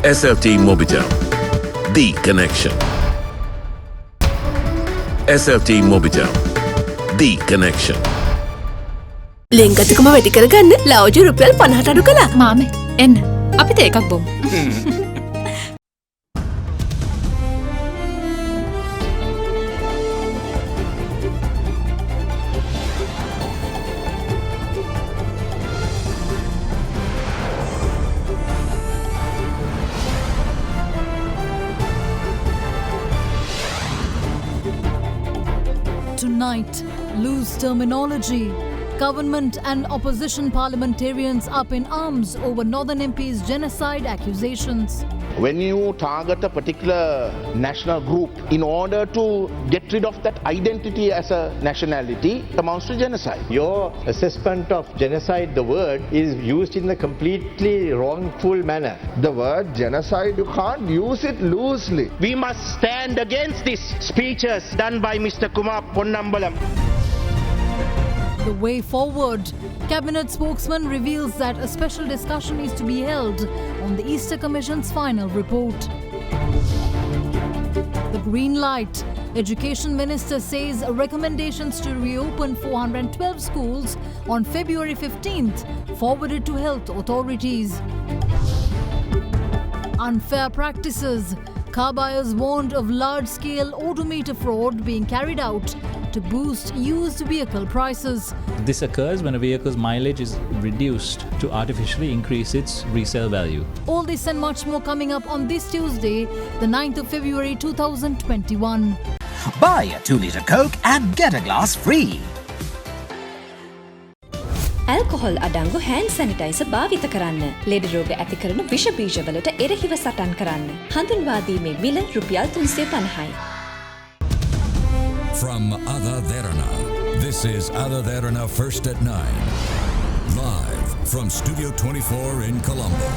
SLT Mobitel, the connection. SLT Mobitel, the connection. Lanka tukuma වැඩි කරගන්න ලව්ජු රුපියල් 50ට අඩු කළා. මාමේ එන්න අපිට එකක් බොමු. Tonight, loose terminology. Government and opposition parliamentarians up in arms over Northern MP's genocide accusations. When you target a particular national group in order to get rid of that identity as a nationality, it amounts to genocide. Your assessment of genocide, the word, is used in a completely wrongful manner. The word genocide, you can't use it loosely. We must stand against these speeches done by Mr. Kumar Ponnambalam. The way forward. Cabinet spokesman reveals that a special discussion is to be held on the Easter Commission's final report. The green light. Education Minister says recommendations to reopen 412 schools on February 15th forwarded to health authorities. Unfair practices. Car buyers warned of large-scale odometer fraud being carried out to boost used vehicle prices. This occurs when a vehicle's mileage is reduced to artificially increase its resale value. All this and much more coming up on this Tuesday, the 9th of February 2021. Buy a 2-litre Coke and get a glass free. Alcohol අඩංගු hand sanitizer භාවිත කරන්න. ලෙඩ රෝග ඇති කරන විෂ බීජවලට එරෙහිව සටන් කරන්න. හඳුන්වා දීමේ මිල රුපියල් 350යි. From AdaDerana, this is AdaDerana First at 9. Live from Studio 24 in Colombo.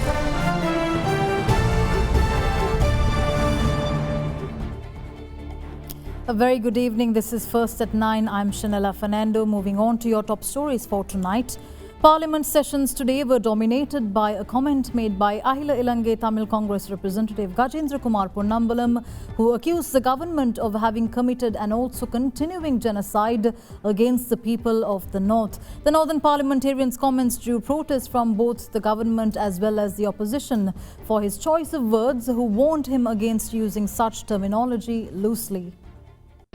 A very good evening. This is First at 9. I'm Shanella Fernando. Moving on to your top stories for tonight. Parliament sessions today were dominated by a comment made by Ahila Ilange Tamil Congress representative Gajendra Kumar Ponnambalam, who accused the government of having committed and also continuing genocide against the people of the North. The Northern parliamentarian's comments drew protest from both the government as well as the opposition for his choice of words, who warned him against using such terminology loosely.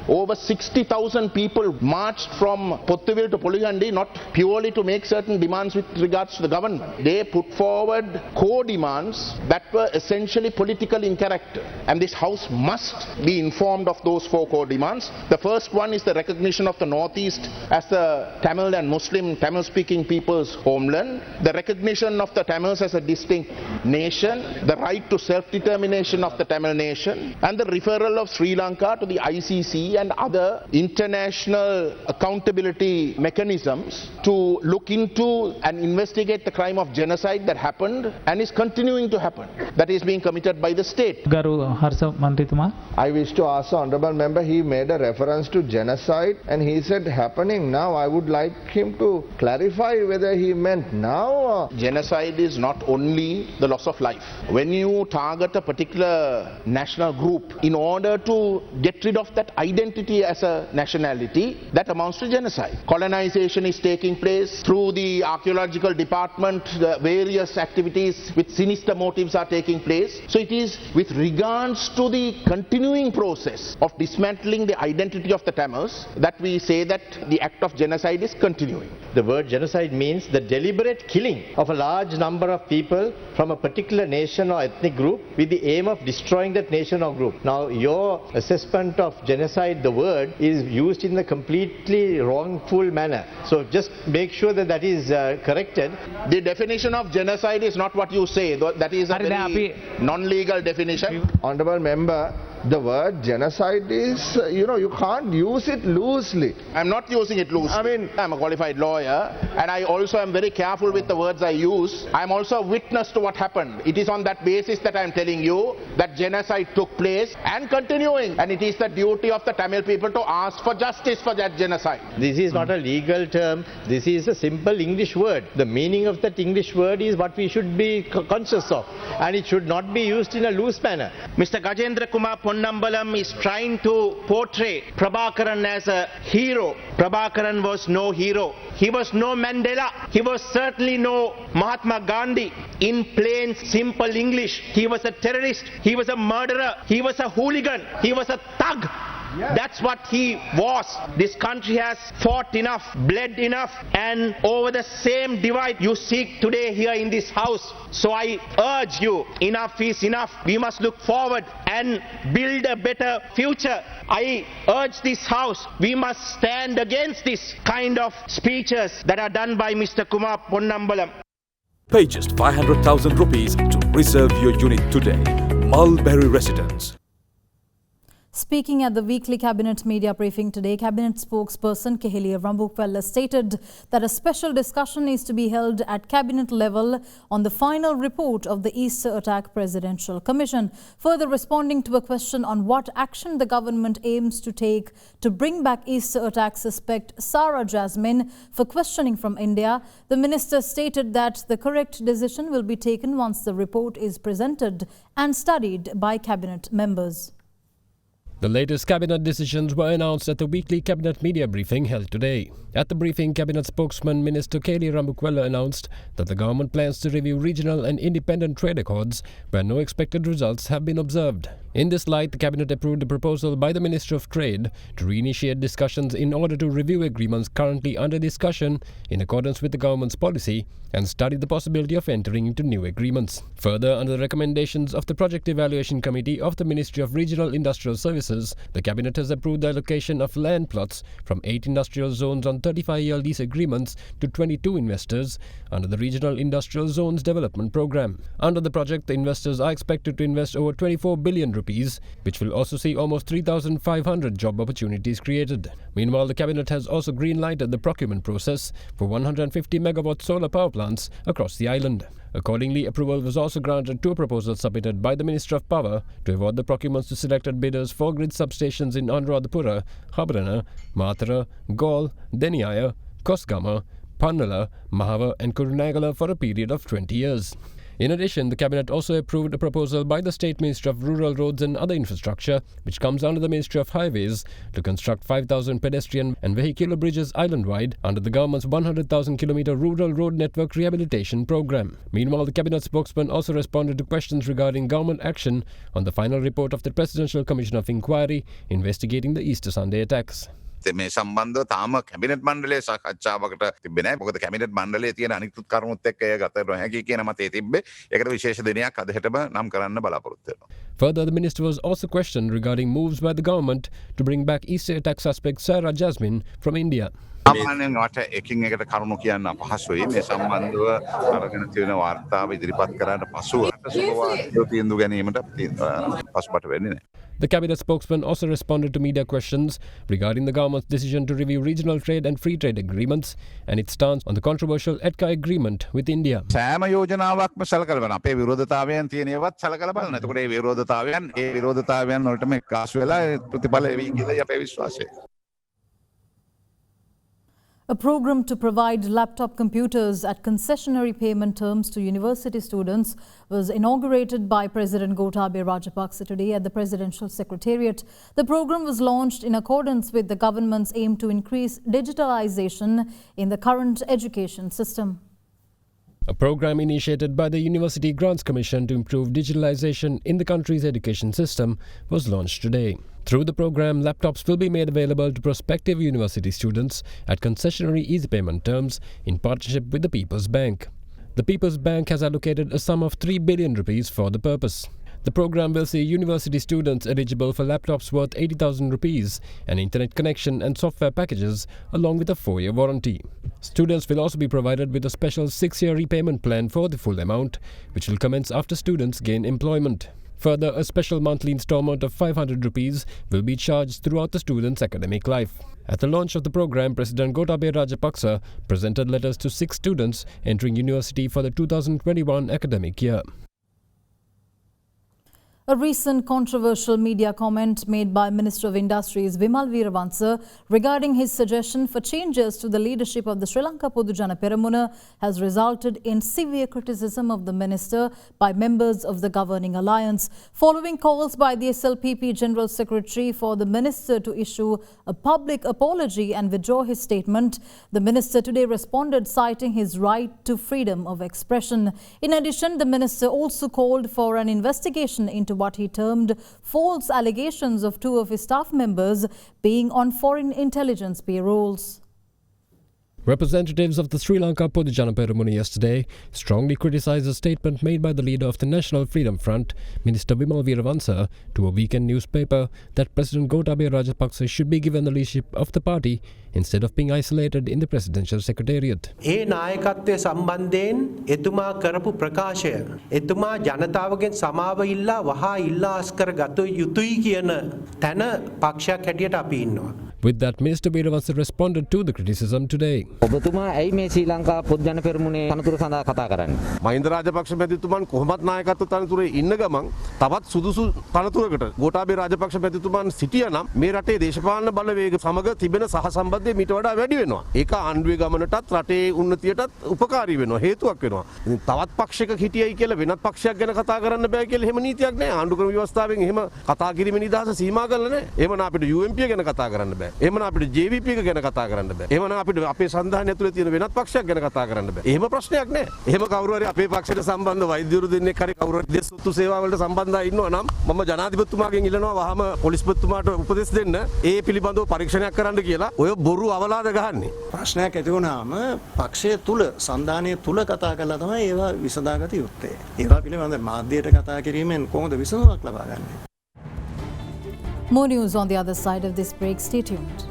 Over 60,000 people marched from Pottuwil to Polihandi, not purely to make certain demands with regards to the government. They put forward core demands that were essentially political in character. And this House must be informed of those 4 core demands. The first one is the recognition of the Northeast as the Tamil and Muslim Tamil-speaking people's homeland, the recognition of the Tamils as a distinct nation, the right to self-determination of the Tamil nation, and the referral of Sri Lanka to the ICC and other international accountability mechanisms to look into and investigate the crime of genocide that happened and is continuing to happen, that is being committed by the state. I wish to ask the honourable member, he made a reference to genocide and he said happening now. I would like him to clarify whether he meant now or... Genocide is not only the loss of life. When you target a particular national group in order to get rid of that identity as a nationality, that amounts to genocide. Colonization is taking place through the archaeological department. The various activities with sinister motives are taking place. So it is with regards to the continuing process of dismantling the identity of the Tamils that we say that the act of genocide is continuing. The word genocide means the deliberate killing of a large number of people from a particular nation or ethnic group with the aim of destroying that nation or group. Now, your assessment of genocide, the word, is used in a completely wrongful manner. So just make sure that that is corrected. The definition of genocide is not what you say. That is a very non-legal definition. Honourable member, The word genocide is, you can't use it loosely. I'm not using it loosely. I mean, I'm a qualified lawyer, and I also am very careful with the words I use. I'm also a witness to what happened. It is on that basis that I'm telling you that genocide took place and continuing, and it is the duty of the Tamil people to ask for justice for that genocide. This is not a legal term. This is a simple English word. The meaning of that English word is what we should be conscious of, and it should not be used in a loose manner. Mr. Gajendra Kumar Ponnambalam is trying to portray Prabhakaran as a hero. Prabhakaran was no hero. He was no Mandela. He was certainly no Mahatma Gandhi. In plain, simple English, he was a terrorist. He was a murderer. He was a hooligan. He was a thug. That's what he was. This country has fought enough, bled enough, and over the same divide you seek today here in this house. So I urge you, enough is enough. We must look forward and build a better future. I urge this house, we must stand against this kind of speeches that are done by Mr. Kumar Ponnambalam. Pay just 500,000 rupees to reserve your unit today. Mulberry Residence. Speaking at the weekly Cabinet media briefing today, Cabinet spokesperson Keheliya Rambukwella stated that a special discussion is to be held at Cabinet level on the final report of the Easter attack Presidential Commission. Further responding to a question on what action the government aims to take to bring back Easter attack suspect Sarah Jasmine for questioning from India, the minister stated that the correct decision will be taken once the report is presented and studied by Cabinet members. The latest Cabinet decisions were announced at the weekly Cabinet media briefing held today. At the briefing, Cabinet spokesman Minister Keheliya Rambukwella announced that the government plans to review regional and independent trade accords where no expected results have been observed. In this light, the Cabinet approved a proposal by the Minister of Trade to reinitiate discussions in order to review agreements currently under discussion in accordance with the government's policy and study the possibility of entering into new agreements. Further, under the recommendations of the Project Evaluation Committee of the Ministry of Regional Industrial Services, the Cabinet has approved the allocation of land plots from 8 industrial zones on 35-year lease agreements to 22 investors under the Regional Industrial Zones Development Program. Under the project, the investors are expected to invest over 24 billion rupees, which will also see almost 3,500 job opportunities created. Meanwhile, the Cabinet has also green-lighted the procurement process for 150 megawatt solar power plants across the island. Accordingly, approval was also granted to a proposal submitted by the Minister of Power to award the procurements to selected bidders for grid substations in Anuradhapura, Habarana, Matara, Gaul, Deniaya, Kosgama, Pannala, Mahava and Kurunagala for a period of 20 years. In addition, the Cabinet also approved a proposal by the State Ministry of Rural Roads and Other Infrastructure, which comes under the Ministry of Highways, to construct 5,000 pedestrian and vehicular bridges island-wide under the government's 100,000 kilometre rural road network rehabilitation program. Meanwhile, the Cabinet spokesman also responded to questions regarding government action on the final report of the Presidential Commission of Inquiry investigating the Easter Sunday attacks. මේ සම්බන්ධව තාම cabinet මණ්ඩලයේ සාකච්ඡාවකට තිබෙන්නේ නැහැ. මොකද cabinet මණ්ඩලයේ තියෙන අනිකුත් කරුණුත් එක්ක එය ගත නොහැකි කියන මතය තිබ්බේ. ඒකට විශේෂ දිනයක් අද හෙටම නම් කරන්න බලාපොරොත්තු වෙනවා. Further, the minister was also questioned regarding moves by the government to bring back Easter attack suspect Sarah Jasmine from India. සාමාන්‍යයෙන් වට එකින් එකට කරුණු කියන්න අපහසුයි. මේ සම්බන්ධව අරගෙන තියෙන වාර්තාව ඉදිරිපත් කරාට පසුව සුබ තීන්දුව ගැනීමට පසුබට වෙන්නේ නැහැ. The Cabinet spokesman also responded to media questions regarding the government's decision to review regional trade and free trade agreements and its stance on the controversial ETCA agreement with India. සෑම යෝජනාවක්ම සලකලා බලන අපේ විරෝධතාවයන් තියෙන ඒවත් සලකලා බලන. එතකොට මේ විරෝධතාවයන් වලට මේ කාස් වෙලා ප්‍රතිඵල එවි කියලා අපේ විශ්වාසය. A program to provide laptop computers at concessionary payment terms to university students was inaugurated by President Gotabaya Rajapaksa today at the Presidential Secretariat. The program was launched in accordance with the government's aim to increase digitalization in the current education system. A program initiated by the University Grants Commission to improve digitalization in the country's education system was launched today. Through the program, laptops will be made available to prospective university students at concessionary easy payment terms in partnership with the People's Bank. The People's Bank has allocated a sum of 3 billion rupees for the purpose. The program will see university students eligible for laptops worth 80,000 rupees, an internet connection and software packages along with a 4-year warranty. Students will also be provided with a special 6-year repayment plan for the full amount, which will commence after students gain employment. Further, a special monthly installment of 500 rupees will be charged throughout the student's academic life. At the launch of the program, President Gotabaya Rajapaksa presented letters to 6 students entering university for the 2021 academic year. A recent controversial media comment made by Minister of Industries Vimal Weerawansa regarding his suggestion for changes to the leadership of the Sri Lanka Podujana Peramuna has resulted in severe criticism of the minister by members of the governing alliance. Following calls by the SLPP General Secretary for the minister to issue a public apology and withdraw his statement, the minister today responded citing his right to freedom of expression. In addition, the minister also called for an investigation into what he termed false allegations of 2 of his staff members being on foreign intelligence payrolls. Representatives of the Sri Lanka Podujana Peramuna yesterday strongly criticized a statement made by the leader of the National Freedom Front, Minister Vimal Weerawansa, to a weekend newspaper that President Gotabaya Rajapaksa should be given the leadership of the party instead of being isolated in the presidential secretariat. ඒ නායකත්වය සම්බන්ධයෙන් එතුමා කරපු ප්‍රකාශය එතුමා ජනතාවගෙන් සමාව ඉල්ලා වහා ඉල්ලා අස්කර ගත යුතුයි කියන තැන පක්ෂයක් හැටියට අපි ඉන්නවා. With that, Minister Weerawansa responded to the criticism today. ඔබතුමා ඇයි මේ ශ්‍රී ලංකා පොදුජන පෙරමුණේ තනතුර සඳහා කතා කරන්නේ? මහින්ද රාජපක්ෂ මැතිතුමන් කොහොමත් නායකත්ව තනතුරේ ඉන්න ගමන් තවත් සුදුසු තනතුරකට ගෝඨාභය රාජපක්ෂ මැතිතුමන් සිටියා නම් මේ රටේ දේශපාලන බලවේග සමග තිබෙන සහසම්බන්ධය මීට වඩා වැඩි වෙනවා. ඒක ආණ්ඩුවේ ගමනටත් රටේ උන්නතියටත් උපකාරී වෙනවා, හේතුවක් වෙනවා. ඉතින් තවත් පක්ෂයක හිටියයි කියලා වෙනත් පක්ෂයක් ගැන කතා කරන්න බෑ කියලා එහෙම නීතියක් නැහැ. ආණ්ඩු ක්‍රම ව්‍යවස්ථාවෙන් එහෙම කතා කිරීමේ නිදහස සීමා කරලා නැහැ. එහෙමනම් අපිට UMP ගැන කතා කරන්න බෑ. එහෙමනම් අපිට JVP ගැන කතා කරන්න බෑ. එහෙමනම් අපිට අපේ සංවිධානය ඇතුලේ තියෙන වෙනත් පක්ෂයක් ගැන කතා කරන්න බෑ. එහෙම ප්‍රශ්නයක් නැහැ. එහෙම කවුරු හරි අපේ පක්ෂයට සම්බන්ධ වෛද්‍යවරු දෙන්නෙක් හරි කවුරු හරි දෙස්තුතු සේවාවලට සම්බන්ධයි ඉන්නවා නම් මම ජනාධිපතිතුමාගෙන් ඉල්ලනවා වහම පොලිස්පතිතුමාට උපදෙස් දෙන්න ඒ පිළිබඳව පරීක්ෂණයක් කරන්න කියලා. ඔය බොරු අවලාද ගහන්නේ. ප්‍රශ්නයක් ඇති වුණාම පක්ෂය තුල සන්ධානය තුල කතා කරලා තමයි ඒවා විසඳාගත යුත්තේ. ඒවා පිළිබඳව මාධ්‍යයට කතා කිරීමෙන් කොහොමද විසඳුමක් ලබා ගන්නේ? More news on the other side of this break. Stay tuned.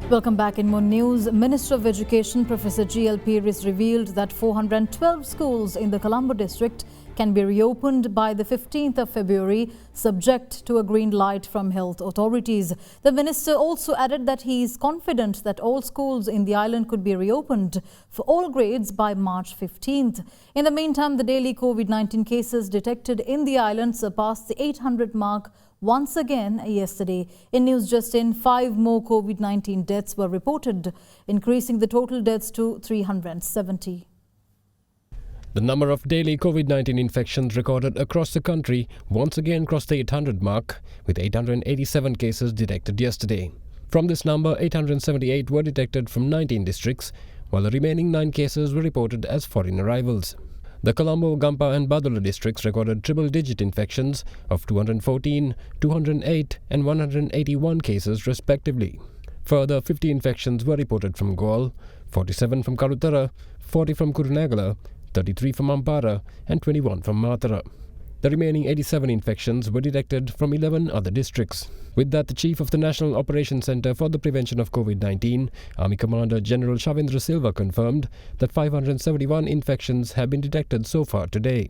Welcome back. In more news, Minister of Education Professor G.L. Pieris revealed that 412 schools in the Colombo district can be reopened by the 15th of February, subject to a green light from health authorities. The minister also added that he is confident that all schools in the island could be reopened for all grades by March 15th. In the meantime, the daily COVID-19 cases detected in the island surpassed the 800 mark once again yesterday. In News Just In, 5 more COVID-19 deaths were reported, increasing the total deaths to 370. The number of daily COVID-19 infections recorded across the country once again crossed the 800 mark, with 887 cases detected yesterday. From this number, 878 were detected from 19 districts, while the remaining 9 cases were reported as foreign arrivals. The Colombo, Gampa and Badula districts recorded triple-digit infections of 214, 208 and 181 cases respectively. Further, 50 infections were reported from Gaul, 47 from Karutara, 40 from Kurunegala, 33 from Ampara and 21 from Matara. The remaining 87 infections were detected from 11 other districts. With that, the Chief of the National Operations Centre for the Prevention of COVID-19, Army Commander General SHAVENDRA confirmed that 571 infections have been detected so far today.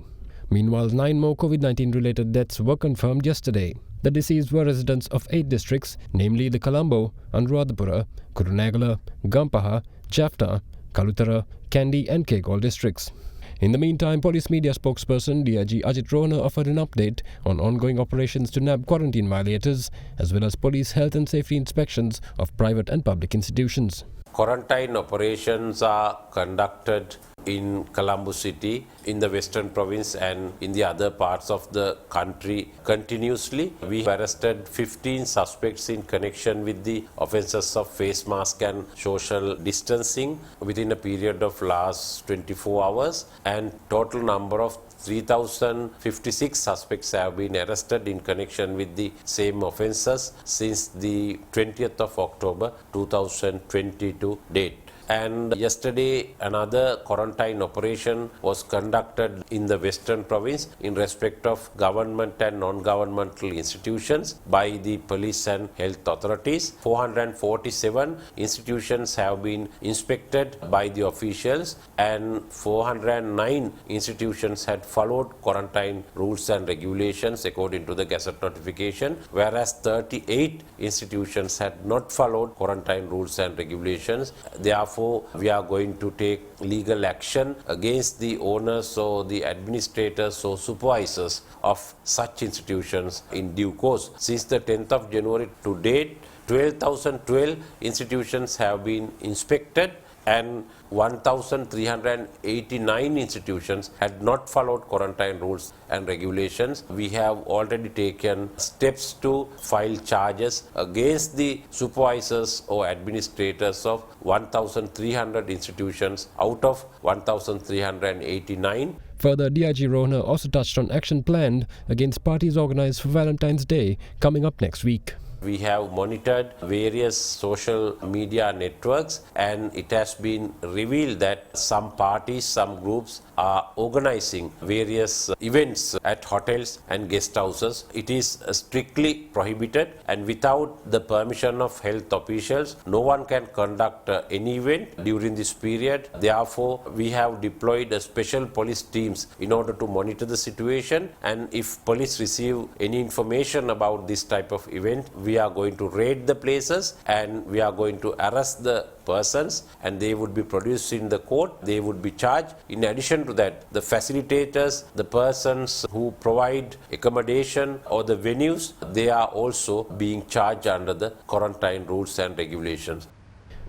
Meanwhile, 9 more COVID-19 related deaths were confirmed yesterday. The deceased were residents of 8 districts, namely the Colombo, Anuradhapura, Kurunegala, Gampaha, Jaffna, Kalutara, Kandy and Kegol districts. In the meantime, police media spokesperson DIG Ajit Rona offered an update on ongoing operations to nab quarantine violators, as well as police health and safety inspections of private and public institutions. Quarantine operations are conducted in Colombo City, in the Western Province and in the other parts of the country continuously. We arrested 15 suspects in connection with the offences of face mask and social distancing within a period of last 24 hours, and total number of 3,056 suspects have been arrested in connection with the same offences since the 20th of October 2022 date. And yesterday, another quarantine operation was conducted in the Western Province in respect of government and non-governmental institutions by the police and health authorities. 447 institutions have been inspected by the officials, and 409 institutions had followed quarantine rules and regulations according to the Gazette notification, whereas 38 institutions had not followed quarantine rules and regulations. Therefore, we are going to take legal action against the owners or the administrators or supervisors of such institutions in due course. Since the 10th of January to date, 12,012 institutions have been inspected and 1,389 institutions had not followed quarantine rules and regulations. We have already taken steps to file charges against the supervisors or administrators of 1,300 institutions out of 1,389. Further, DIG Rohner also touched on action planned against parties organised for Valentine's Day coming up next week. We have monitored various social media networks, and it has been revealed that some parties, some groups are organizing various events at hotels and guest houses. It is strictly prohibited, and without the permission of health officials, no one can conduct any event during this period. Therefore, we have deployed special police teams in order to monitor the situation, and if police receive any information about this type of event, we are going to raid the places and we are going to arrest the persons, and they would be produced in the court. They would be charged. In addition to that, the facilitators, the persons who provide accommodation or the venues, they are also being charged under the quarantine rules and regulations.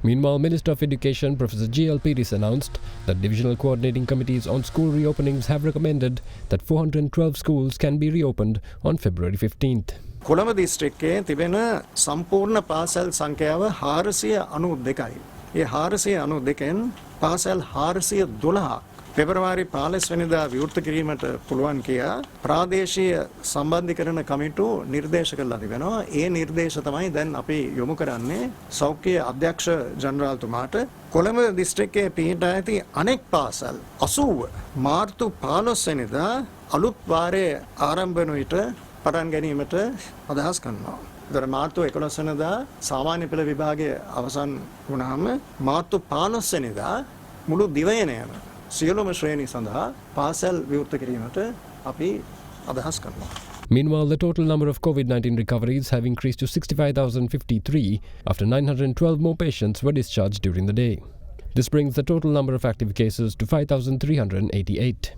Meanwhile, Minister of Education Professor G.L. Piris announced that divisional coordinating committees on school reopenings have recommended that 412 schools can be reopened on February 15th. Colombo දිස්ත්‍රික්කයේ තිබෙන සම්පූර්ණ පාසල් සංඛ්‍යාව 492යි. ඒ 492න් පාසල් 412ක් පෙබරවාරි 15 වෙනිදා විවෘත කිරීමට පුළුවන් කියා ප්‍රාදේශීය සම්බන්ධීකරණ කමිටු නිර්දේශ කළා තිබෙනවා. ඒ නිර්දේශ තමයි දැන් අපි යොමු කරන්නේ සෞඛ්‍ය අධ්‍යක්ෂ ජනරාල්තුමාට. කොළඹ දිස්ත්‍රික්කයේ පිහිටා ඇති අනෙක් පාසල් 80 මාර්තු 15 වෙනිදා අලුත් වාරයේ ආරම්භ වන විට පටන් ගැනීමට අදහස් කරනවා. ඒතර මාර්තු 11 වෙනිදා සාමාන්‍ය පෙළ විභාගයේ අවසන් වුණාම මාර්තු 15 වෙනිදා මුළු දිවයිනේම සියලුම ශ්‍රේණි සඳහා පාසල් විවෘත කිරීමට අපි අදහස් කරනවා. Meanwhile, the total number of COVID-19 recoveries have increased to 65,053 after 912 more patients were discharged during the day. This brings the total number of active cases to 5,388.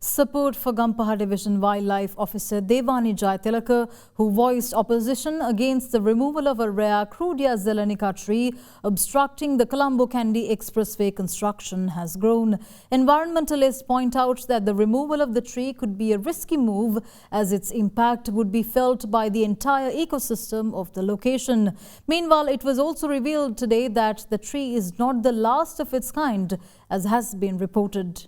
Support for Gampaha Division Wildlife Officer Devani Jaitilaka, who voiced opposition against the removal of a rare Crudia zelenica tree obstructing the Colombo-Kandy Expressway construction, has grown. Environmentalists point out that the removal of the tree could be a risky move, as its impact would be felt by the entire ecosystem of the location. Meanwhile, it was also revealed today that the tree is not the last of its kind, as has been reported.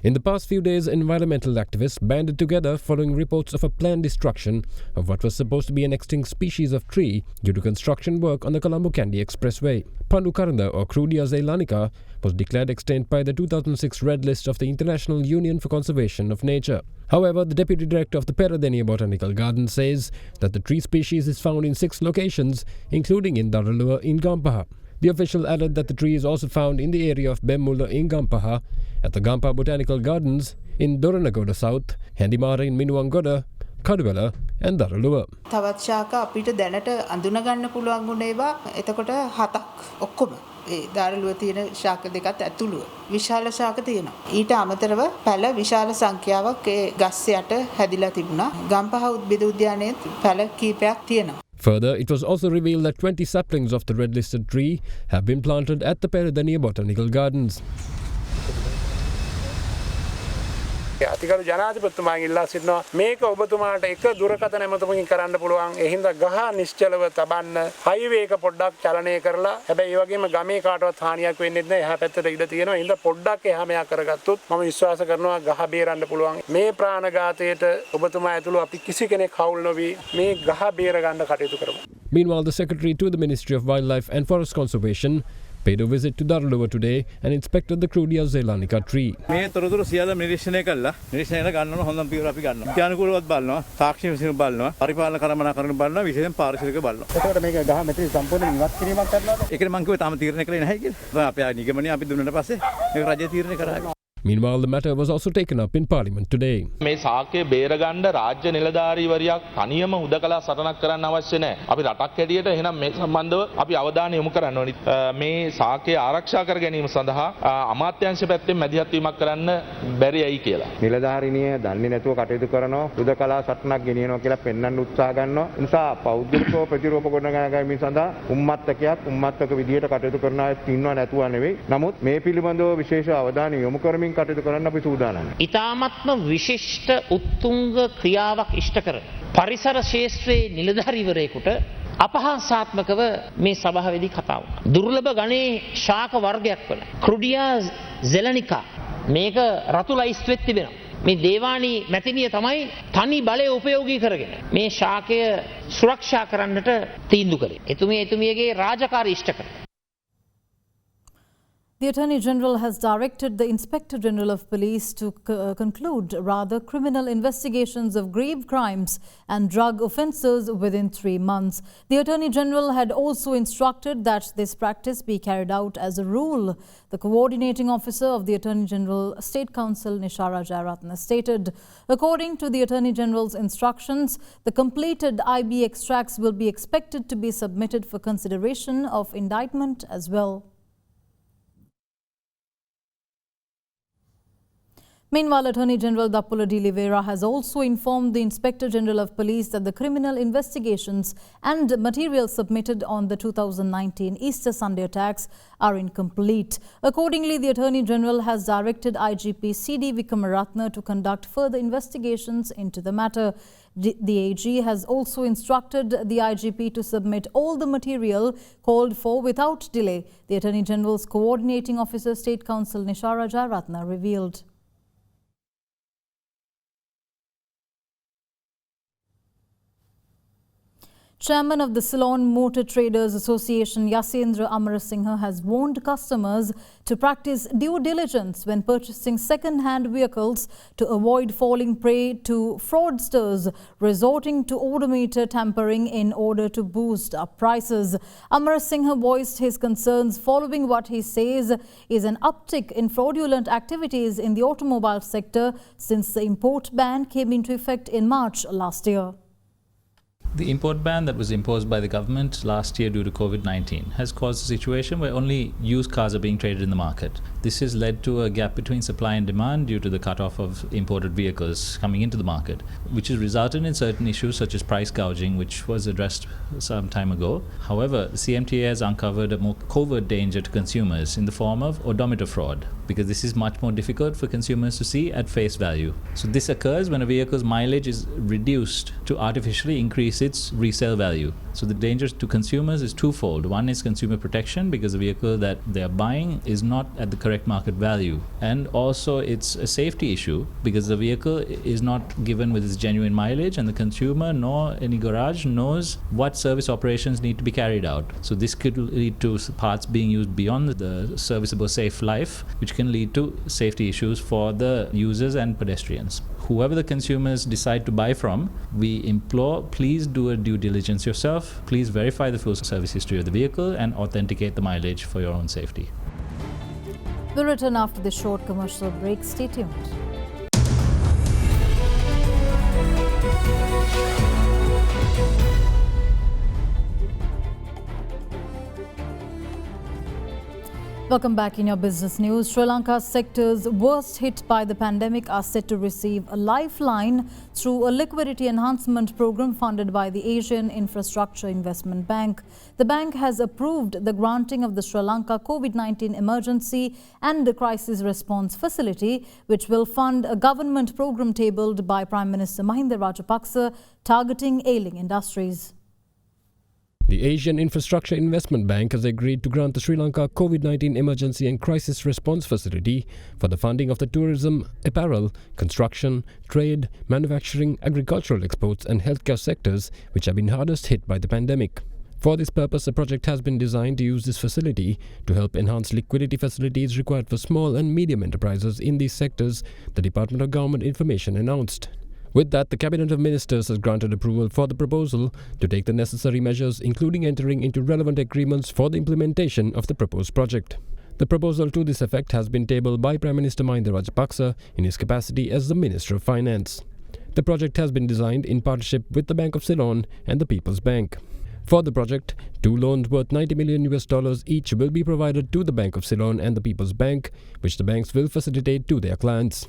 In the past few days, environmental activists banded together following reports of a planned destruction of what was supposed to be an extinct species of tree due to construction work on the Colombo-Kandy Expressway. Pandu Karanda, or Crudia zelenica, was declared extinct by the 2006 Red List of the International Union for Conservation of Nature. However, the Deputy Director of the Peradeniya Botanical Garden says that the tree species is found in 6 locations, including in Daruluwa in Gampaha. The official added that the tree is also found in the area of Bemmula in Gampaha, at the Gampaha Botanical Gardens, in Doranagoda South, Handimara in Minuwangoda, Kaduvela and Daruluwa. තවත් ශාක අපිට දැනට අඳුන ගන්න පුළුවන් වුණේවා එතකොට 7ක් ඔක්කොම ඒ දාරළුව තියෙන ශාක දෙකත් ඇතුළුව විශාල ශාක තියෙනවා. ඊට අමතරව පැල විශාල සංඛ්‍යාවක් ඒ ගස් යට හැදිලා තිබුණා. ගම්පහ උද්භිද උද්‍යානයේ පැල කීපයක් තියෙනවා. Further, it was also revealed that 20 saplings of the red-listed tree have been planted at the Peradeniya Botanical Gardens. අතිගරු ජනාධිපතිතුමාගෙන් ඉල්ලා සිටිනවා මේක ඔබතුමාට එක දුරකථන ඇමතුමකින් කරන්න පුළුවන්. ඒ හින්දා ගහ නිශ්චලව තබන්න හයිවේ එක පොඩ්ඩක් චලනය කරලා හැබැයි ඒ වගේම ගමේ කාටවත් හානියක් වෙන්නේ නැහැ. එහා පැත්තට ඉඩ තියෙනවා. ඒ හින්දා පොඩ්ඩක් එහා මෙහා කරගත්තොත් මම විශ්වාස කරනවා ගහ බේරන්න පුළුවන්. මේ ප්‍රාණඝාතයට ඔබතුමා ඇතුළු අපි කිසි කෙනෙක් හවුල් නොවි මේ ගහ බේර ගන්න කටයුතු කරමු. Meanwhile, the Secretary to the Ministry of Wildlife and Forest Conservation paid a visit to Darluwa today and inspected the Crudia Zelanica tree. මේ තොරතුරු සියල්ල නිරීක්ෂණය කළා. නිරීක්ෂණය ගන්න හොඳම පියවර අපි ගන්නවා. ත්‍යානුකූලවත් බලනවා, සාක්ෂි විසින් බලනවා, පරිපාලන කළමනාකරණ බලනවා, විශේෂයෙන් පාරිශුද්ධික බලනවා. ඒකට මේක ගහ මෙතන සම්පූර්ණ ඉවත් කිරීමක් කරනවාද? ඒකනේ මම කිව්වේ තාම තීරණය කළේ නැහැ කියලා. අපේ නිගමනය අපි දුන්නාට පස්සේ මේක රජය තීරණය කරා. Meanwhile, the matter was also taken up in Parliament today. මේ සාකයේ බේරගන්න රාජ්‍ය නිලධාරීවරියක් තනියම හුදකලා සටනක් කරන්න අවශ්‍ය නැහැ. අපි රටක් හැටියට එහෙනම් මේ සම්බන්ධව අපි අවධානය යොමු කරන්න ඕනි. මේ සාකයේ ආරක්ෂා කර ගැනීම සඳහා අමාත්‍යාංශ පැත්තෙන් මැදිහත් වීමක් කරන්න බැරි ඇයි කියලා. නිලධාරිනිය දන්නේ නැතුව කටයුතු කරනවා හුදකලා සටනක් ගෙනියනවා කියලා පෙන්වන්න උත්සාහ ගන්නවා. ඒ නිසා පෞද්ගලිකව ප්‍රතිරූප ගොඩනගාගැනීම සඳහා උම්මත්තක විදියට කටයුතු කරන අය ඉන්නව නැතුව නෙවෙයි. නමුත් මේ පිළිබඳව විශේෂ අවධානය යොමු කරමින් කටයුතු කරන්න අපි සූදානම්යි. ඉතාමත්ම විශිෂ්ට උත්තුංග ක්‍රියාවක් ඉෂ්ට කර පරිසර ශාස්ත්‍රයේ නිලධාරීවරයෙකුට අපහාසාත්මකව මේ සභාවේදී කතා වුණා. දුර්ලභ ගණේ ශාක වර්ගයක් වල ක්‍රුඩියා zelenica මේක රතු ලයිස්ට් තිබෙනවා. මේ දේවානි මැතිනිය තමයි තනි බලය උපයෝගී කරගෙන මේ ශාකය සුරක්ෂා කරන්නට තීන්දුව කළේ. එතුමියගේ රාජකාරී ඉෂ්ට කළා. The Attorney General has directed the Inspector General of Police to conclude criminal investigations of grave crimes and drug offences within 3 months. The Attorney General had also instructed that this practice be carried out as a rule. The coordinating officer of the Attorney General State Counsel Nishara Jayaratna stated, according to the Attorney General's instructions, the completed IB extracts will be expected to be submitted for consideration of indictment as well. Meanwhile, Attorney General DAPPULA LIEVRA has also informed the Inspector General of Police that the criminal investigations and materials submitted on the 2019 Easter Sunday attacks are incomplete. Accordingly, the Attorney General has directed IGP CD Vikamaratne to conduct further investigations into the matter. The AG has also instructed the IGP to submit all the material called for without delay, the Attorney General's coordinating officer, State Counsel Nishara Jayaratna, revealed. Chairman of the Ceylon Motor Traders Association, Yasendra Amarasinghe, has warned customers to practice due diligence when purchasing second-hand vehicles to avoid falling prey to fraudsters resorting to odometer tampering in order to boost up prices. Amarasinghe voiced his concerns following what he says is an uptick in fraudulent activities in the automobile sector since the import ban came into effect in March last year. The import ban that was imposed by the government last year due to COVID-19 has caused a situation where only used cars are being traded in the market. This has led to a gap between supply and demand due to the cutoff of imported vehicles coming into the market, which has resulted in certain issues such as price gouging, which was addressed some time ago. However, the CMTA has uncovered a more covert danger to consumers in the form of odometer fraud, because this is much more difficult for consumers to see at face value. So this occurs when a vehicle's mileage is reduced to artificially increase its resale value. So the danger to consumers is twofold. One is consumer protection, because the vehicle that they are buying is not at the correct market value. And also it's a safety issue, because the vehicle is not given with its genuine mileage, and the consumer nor any garage knows what service operations need to be carried out. So this could lead to parts being used beyond the serviceable safe life, which can lead to safety issues for the users and pedestrians. Whoever the consumers decide to buy from, we implore, please do a due diligence yourself. Please verify the full service history of the vehicle and authenticate the mileage for your own safety. We'll return after this short commercial break. Stay tuned. Welcome back in your business news. Sri Lanka's sectors worst hit by the pandemic are set to receive a lifeline through a liquidity enhancement program funded by the Asian Infrastructure Investment Bank. The bank has approved the granting of the Sri Lanka COVID-19 Emergency and Crisis Response Facility, which will fund a government program tabled by Prime Minister Mahinda Rajapaksa targeting ailing industries. The Asian Infrastructure Investment Bank has agreed to grant the Sri Lanka COVID-19 Emergency and Crisis Response Facility for the funding of the tourism, apparel, construction, trade, manufacturing, agricultural exports and healthcare sectors which have been hardest hit by the pandemic. For this purpose, a project has been designed to use this facility to help enhance liquidity facilities required for small and medium enterprises in these sectors, the Department of Government Information announced. With that, the Cabinet of Ministers has granted approval for the proposal to take the necessary measures, including entering into relevant agreements for the implementation of the proposed project. The proposal to this effect has been tabled by Prime Minister Mahinda Rajapaksa in his capacity as the Minister of Finance. The project has been designed in partnership with the Bank of Ceylon and the People's Bank. For the project, 2 loans worth $90 million each will be provided to the Bank of Ceylon and the People's Bank, which the banks will facilitate to their clients.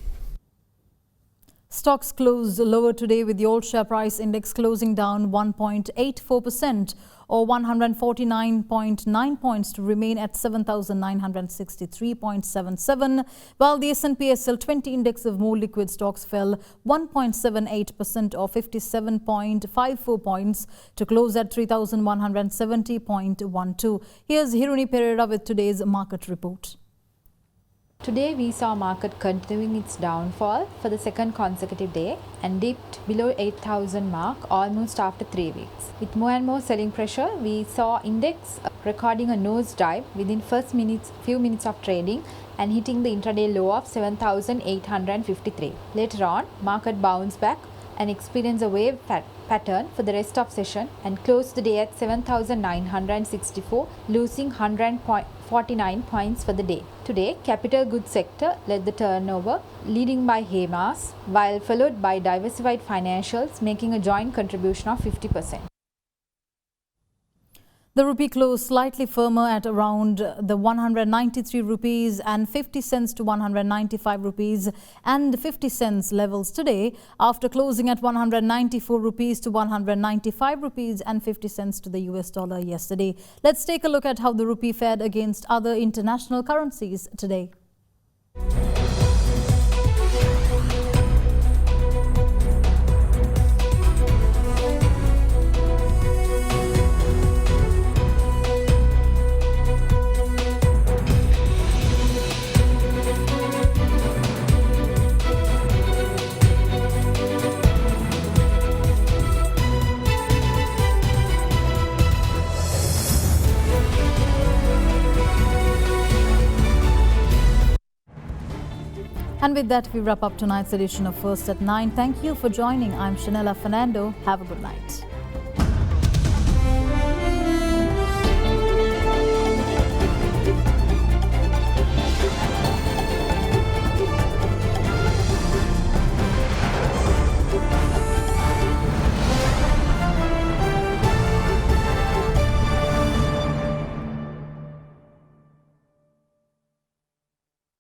Stocks closed lower today with the all-share price index closing down 1.84% or 149.9 points to remain at 7,963.77, while the S&P SL 20 index of more liquid stocks fell 1.78% or 57.54 points to close at 3,170.12. Here's Hiruni Pereira with today's market report. Today we saw market continuing its downfall for the second consecutive day and dipped below 8,000 mark almost after 3 weeks. With more and more selling pressure, we saw index recording a nosedive within few minutes of trading and hitting the intraday low of 7,853. Later on, market bounced back and experienced a wave pattern for the rest of session and closed the day at 7,964, losing 149 points for the day. Today, capital goods sector led the turnover, leading by Hemas, while followed by diversified financials, making a joint contribution of 50%. The rupee closed slightly firmer at around the 193 rupees and 50 cents to 195 rupees and 50 cents levels today, after closing at 194 rupees to 195 rupees and 50 cents to the US dollar yesterday. Let's take a look at how the rupee fared against other international currencies today. And with that, we wrap up tonight's edition of First at 9. Thank you for joining. I'm Shanella Fernando. Have a good night.